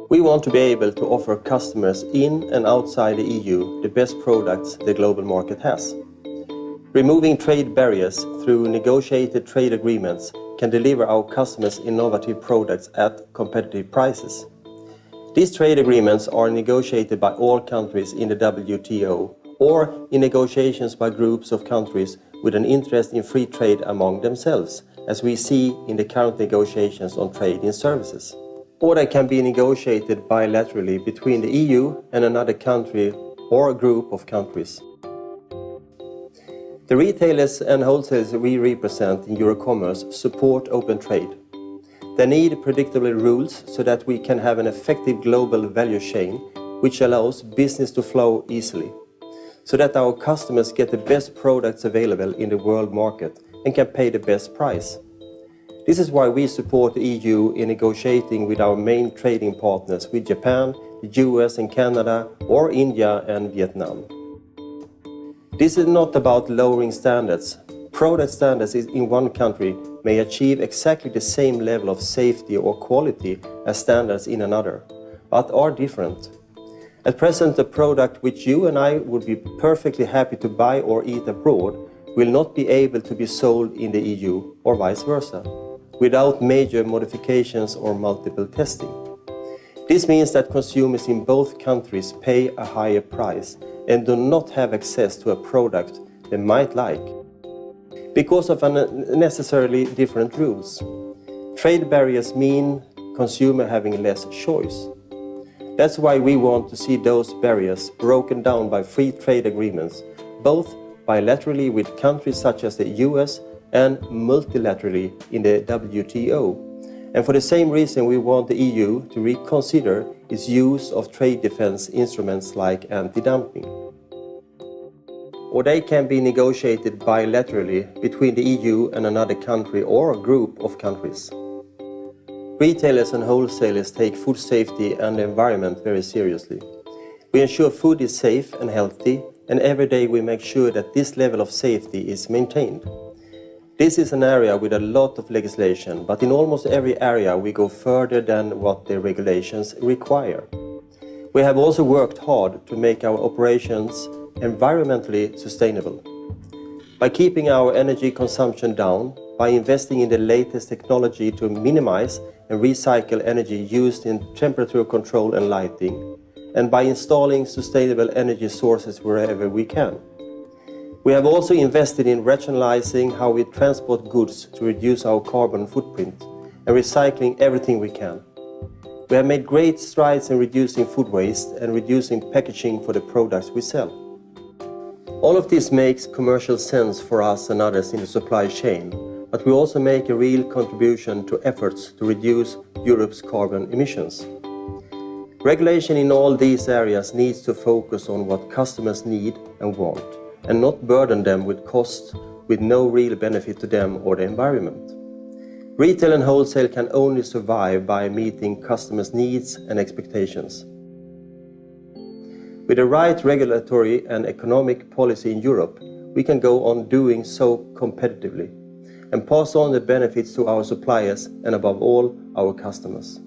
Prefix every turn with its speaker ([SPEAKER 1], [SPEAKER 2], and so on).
[SPEAKER 1] We want to be able to offer customers in and outside the EU the best products the global market has. Removing trade barriers through negotiated trade agreements can deliver our customers innovative products at competitive prices. These trade agreements are negotiated by all countries in the WTO or in negotiations by groups of countries with an interest in free trade among themselves, as we see in the current negotiations on trade in services. Or they can be negotiated bilaterally between the EU and another country or a group of countries. The retailers and wholesalers we represent in EuroCommerce support open trade. They need predictable rules so that we can have an effective global value chain which allows business to flow easily, so that our customers get the best products available in the world market and can pay the best price. This is why we support the EU in negotiating with our main trading partners with Japan, the US and Canada, or India and Vietnam. This is not about lowering standards. Product standards in one country may achieve exactly the same level of safety or quality as standards in another, but are different. At present, a product which you and I would be perfectly happy to buy or eat abroad will not be able to be sold in the EU or vice versa, without major modifications or multiple testing. This means that consumers in both countries pay a higher price and do not have access to a product they might like, because of unnecessarily different rules. Trade barriers mean consumer having less choice. That's why we want to see those barriers broken down by free trade agreements, both bilaterally with countries such as the US and multilaterally in the WTO. And for the same reason we want the EU to reconsider its use of trade defense instruments like anti-dumping. Or they can be negotiated bilaterally between the EU and another country or a group of countries. Retailers and wholesalers take food safety and the environment very seriously. We ensure food is safe and healthy, and every day we make sure that this level of safety is maintained. This is an area with a lot of legislation, but in almost every area we go further than what the regulations require. We have also worked hard to make our operations environmentally sustainable. By keeping our energy consumption down, by investing in the latest technology to minimize and recycle energy used in temperature control and lighting, and by installing sustainable energy sources wherever we can. We have also invested in rationalizing how we transport goods to reduce our carbon footprint and recycling everything we can. We have made great strides in reducing food waste and reducing packaging for the products we sell. All of this makes commercial sense for us and others in the supply chain, but we also make a real contribution to efforts to reduce Europe's carbon emissions. Regulation in all these areas needs to focus on what customers need and want, and not burden them with costs with no real benefit to them or the environment. Retail and wholesale can only survive by meeting customers' needs and expectations. With the right regulatory and economic policy in Europe, we can go on doing so competitively and pass on the benefits to our suppliers and above all, our customers.